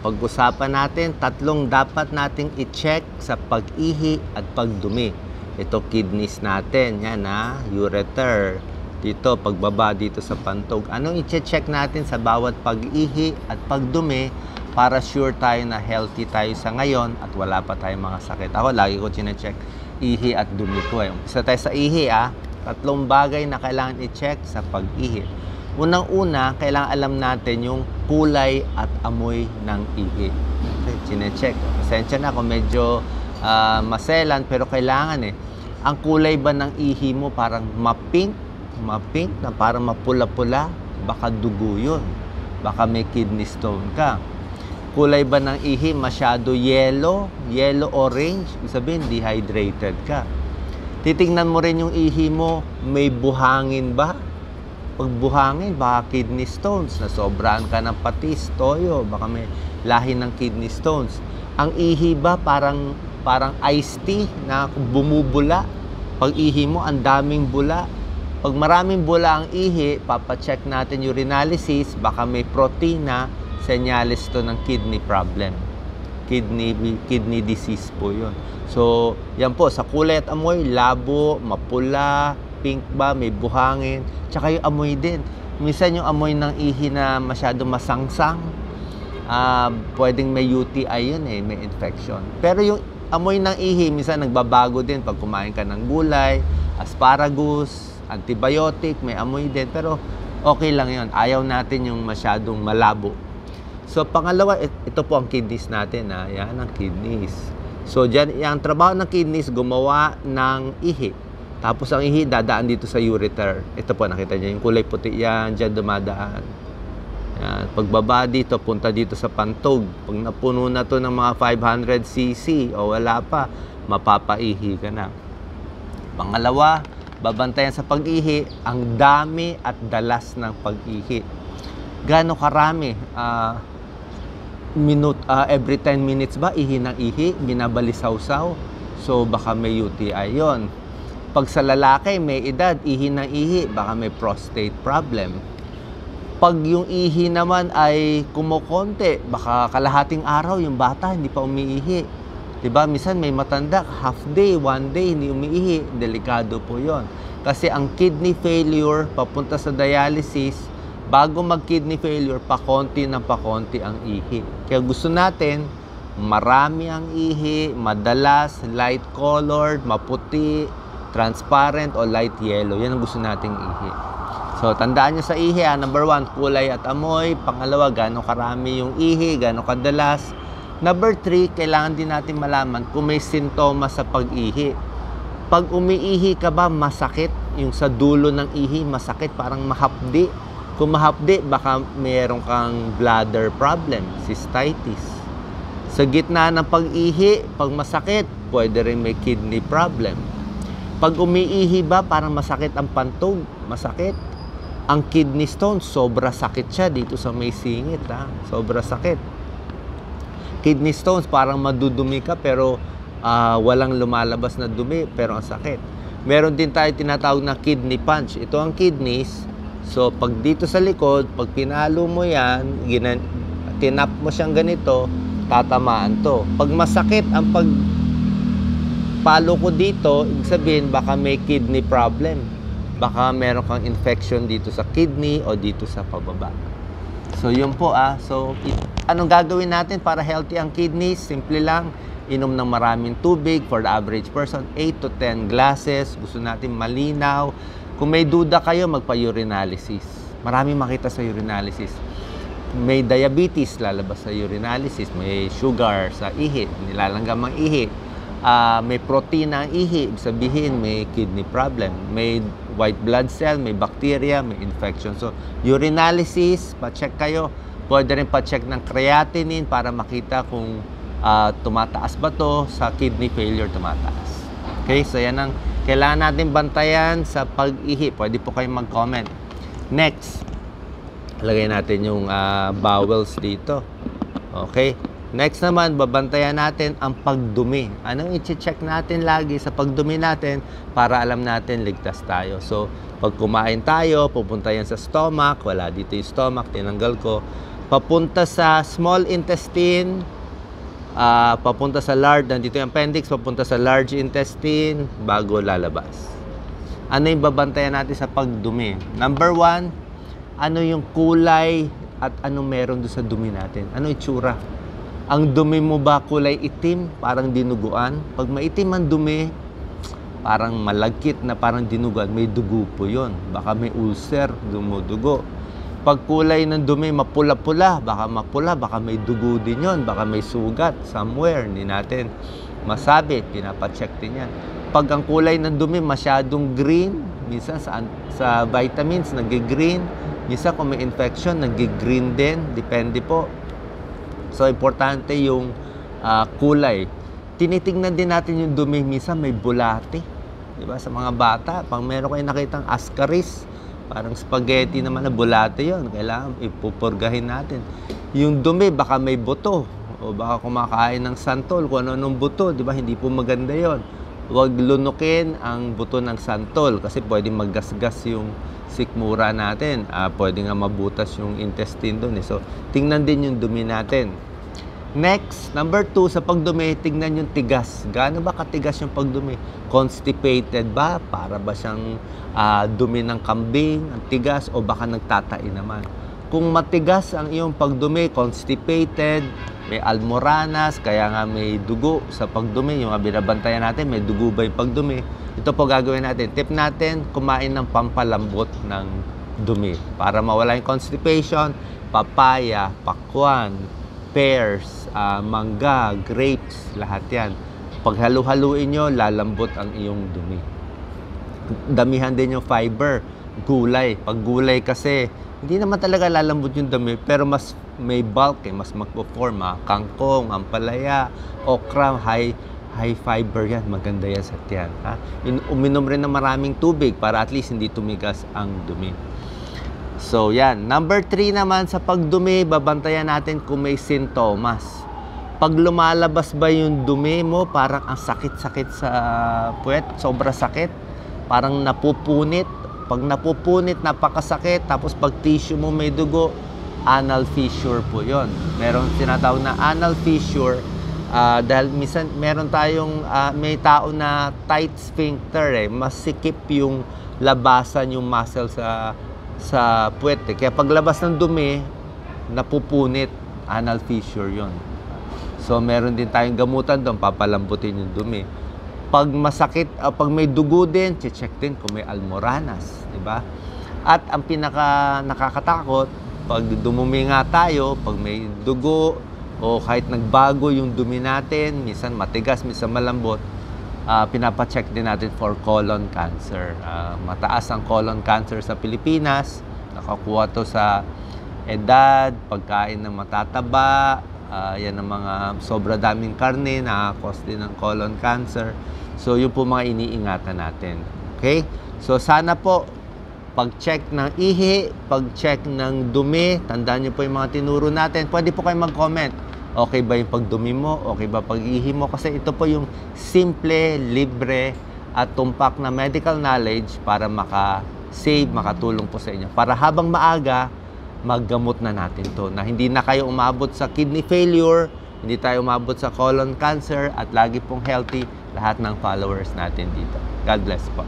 pag-usapan natin, tatlong dapat nating i-check sa pag-ihi at pagdumi. Ito kidneys natin, yan ha, ureter. Dito, pagbaba dito sa pantog. Anong i-check natin sa bawat pag-ihi at pagdumi para sure tayo na healthy tayo sa ngayon at wala pa tayong mga sakit. Ako, lagi ko chine-check ihi at dumi ko eh. Isa tayo sa ihi tatlong bagay na kailangan i-check sa pag-ihi. Unang-una, kailangan alam natin yung kulay at amoy ng ihi. Okay, chine-check. Pasensya na kung medyo maselan, pero kailangan eh. Ang kulay ba ng ihi mo parang mapink na parang mapula-pula? Baka dugo yun. Baka may kidney stone ka. Kulay ba ng ihi masyado yellow-orange? Ibig sabihin, dehydrated ka. Titingnan mo rin yung ihi mo, may buhangin ba? Pag buhangin, baka kidney stones. Nasobrahan ka ng patis, toyo, baka may lahi ng kidney stones. Ang ihi ba parang iced tea na bumubula? Pag ihi mo, ang daming bula. Pag maraming bula ang ihi, papacheck natin urinalysis, baka may protina, senyales to ng kidney problem. Kidney disease po yun. So, yan po, sa kulay at amoy, labo, mapula, pink ba, may buhangin, tsaka yung amoy din. Minsan yung amoy ng ihi na masyado masangsang, pwedeng may UTI yun eh, may infection. Pero yung amoy ng ihi, minsan nagbabago din pag kumain ka ng gulay, asparagus, antibiotic, may amoy din. Pero okay lang yun. Ayaw natin yung masyadong malabo. So, pangalawa, ito po ang kidneys natin. Yan ang kidneys. So, dyan, yung trabaho ng kidneys, gumawa ng ihi. Tapos, ang ihi, dadaan dito sa ureter. Ito po, nakita niyo, yung kulay puti yan, dyan dumadaan. Yan. Pagbaba dito, punta dito sa pantog. Pag napuno na to ng mga 500 cc o wala pa, mapapaihi ka na. Pangalawa, babantayan sa pag-ihi, ang dami at dalas ng pag-ihi. Gaano karami? Every 10 minutes ba, ihi ng ihi, binabalisaw-saw. So, baka may UTI yon. Pag sa lalaki, may edad, ihi ng ihi, baka may prostate problem. Pag yung ihi naman ay kumukonti, baka kalahating araw yung bata hindi pa umiihi. Diba? Minsan may matanda, half day, one day, hindi umiihi. Delikado po yon. Kasi ang kidney failure, papunta sa dialysis, bago mag-kidney failure, pakonti ang ihi. Kaya gusto natin, marami ang ihi, madalas, light colored, maputi, transparent, o light yellow. Yan ang gusto nating ihi. So, tandaan nyo sa ihi, number 1, kulay at amoy. Pangalawa, gano'ng karami yung ihi, gano'ng kadalas. Number 3, kailangan din natin malaman kung may sintomas sa pag-ihi. Pag umiihi ka ba, masakit? Yung sa dulo ng ihi, masakit, parang mahapdi. Kung mahapdi, baka mayroon kang bladder problem, cystitis. Sa gitna ng pag-ihi, pag masakit, pwede rin may kidney problem. Pag umiihi ba, parang masakit ang pantog, masakit. Ang kidney stone, sobra sakit siya dito sa may singit, sobra sakit. Kidney stones, parang madudumi ka, pero walang lumalabas na dumi, pero ang sakit. Meron din tayo tinatawag na kidney punch. Ito ang kidneys. So, pag dito sa likod, pag pinalo mo yan, tinap mo siyang ganito, tatamaan to. Pag masakit ang pagpalo ko dito, ibig sabihin, baka may kidney problem. Baka meron kang infection dito sa kidney o dito sa pababa. So, yun po So, anong gagawin natin para healthy ang kidneys? Simple lang, inom ng maraming tubig for the average person, 8 to 10 glasses. Gusto natin malinaw. Kung may duda kayo, magpa-urinalysis. Maraming makita sa urinalysis. May diabetes, lalabas sa urinalysis. May sugar sa ihi, nilalanggam ang ihi. May protina ang ihi, ibig sabihin may kidney problem. May white blood cell, may bacteria, may infection. So, urinalysis, pa-check kayo. Pwede rin pa-check ng creatinine para makita kung tumataas ba to sa kidney failure, tumataas. Okay, so yan ang kailangan natin bantayan sa pag-ihi. Pwede po kayong mag-comment. Next, lagay natin yung bowels dito. Okay. Next naman, babantayan natin ang pagdumi. Anong i-check natin lagi sa pagdumi natin para alam natin ligtas tayo. So, pag kumain tayo, pupunta yan sa stomach. Wala dito yung stomach, tinanggal ko. papunta sa small intestine, papunta sa large, nandito yung appendix, papunta sa large intestine, bago lalabas. Ano yung babantayan natin sa pagdumi? Number 1, ano yung kulay at ano meron doon sa dumi natin? Ano itsura? Ang dumi mo ba kulay itim, parang dinuguan? Pag maitim ang dumi, parang malagkit na parang dinuguan, may dugo po yun. Baka may ulcer, dumudugo. Pag kulay ng dumi mapula-pula, baka may dugo din yun, baka may sugat somewhere, hindi natin masabi, pinapacheck din yan. Pag ang kulay ng dumi masyadong green, minsan sa vitamins nag-green, minsan kung may infection nag-green din, depende po. So importante yung kulay. Tinitingnan din natin yung dumi, minsan may bulate, di ba? Sa mga bata, pag meron kayo nakitang ascaris, parang spaghetti naman na bulate yon, kailangan ipupurgahin natin. Yung dumi, baka may buto, o baka kumakain ng santol, kung ano-anong buto, di ba? Hindi po maganda yon. Huwag lunukin ang buto ng santol kasi pwede maggasgas yung sikmura natin. Pwede nga mabutas yung intestine doon. So, tingnan din yung dumi natin. Next, number 2, sa pagdumi, tingnan yung tigas. Gaano ba katigas yung pagdumi? Constipated ba? Para ba siyang dumi ng kambing, ang tigas, o baka nagtatai naman? Kung matigas ang iyong pagdumi, constipated, may almoranas, kaya nga may dugo sa pagdumi, yung binabantayan natin, may dugo ba yung pagdumi? Ito po gagawin natin. Tip natin, kumain ng pampalambot ng dumi. Para mawala yung constipation, papaya, pakwan, pears, mangga, grapes, lahat yan. Pag halu-haluin nyo, lalambot ang iyong dumi. Damihan din yung fiber, gulay. Pag gulay kasi, hindi naman talaga lalambot yung dumi, pero mas may bulk, mas magpo-form. Kangkong, ampalaya, okra, high fiber yan. Maganda yan sa tiyan. Uminom rin ng maraming tubig para at least hindi tumigas ang dumi. So, yan. Number 3 naman sa pagdumi, babantayan natin kung may sintomas. Pag lumalabas ba yung dumi mo, parang ang sakit-sakit sa puwet, sobra sakit, parang napupunit. Pag napupunit, napakasakit, tapos pag tissue mo may dugo, anal fissure po yon. Meron tinatawag na anal fissure dahil minsan meron tayong may tao na tight sphincter, masikip yung labasan yung muscle sa puwet. Kaya paglabas ng dumi, napupunit, anal fissure yon. So meron din tayong gamutan doon, papalambutin yung dumi. Pag masakit, pag may dugo din, check din kung may almoranas, di ba? At ang pinaka nakakatakot, pag dumumi nga tayo, pag may dugo o kahit nagbago yung dumi natin, minsan matigas, minsan malambot, pinapacheck din natin for colon cancer. Mataas ang colon cancer sa Pilipinas, nakakuha to sa edad, pagkain ng matataba, yan ang mga sobra daming karne, nakakos din ng colon cancer. So, yun po mga iniingatan natin. Okay? So, sana po, pag-check ng ihi, pag-check ng dumi, tandaan nyo po yung mga tinuro natin. Pwede po kayo mag-comment. Okay ba yung pagdumi mo? Okay ba pag-ihi mo? Kasi ito po yung simple, libre, at tumpak na medical knowledge para maka-save, makatulong po sa inyo. Para habang maaga, maggamot na natin to. Na hindi na kayo umabot sa kidney failure, hindi tayo umabot sa colon cancer, at lagi pong healthy lahat ng followers natin dito. God bless po.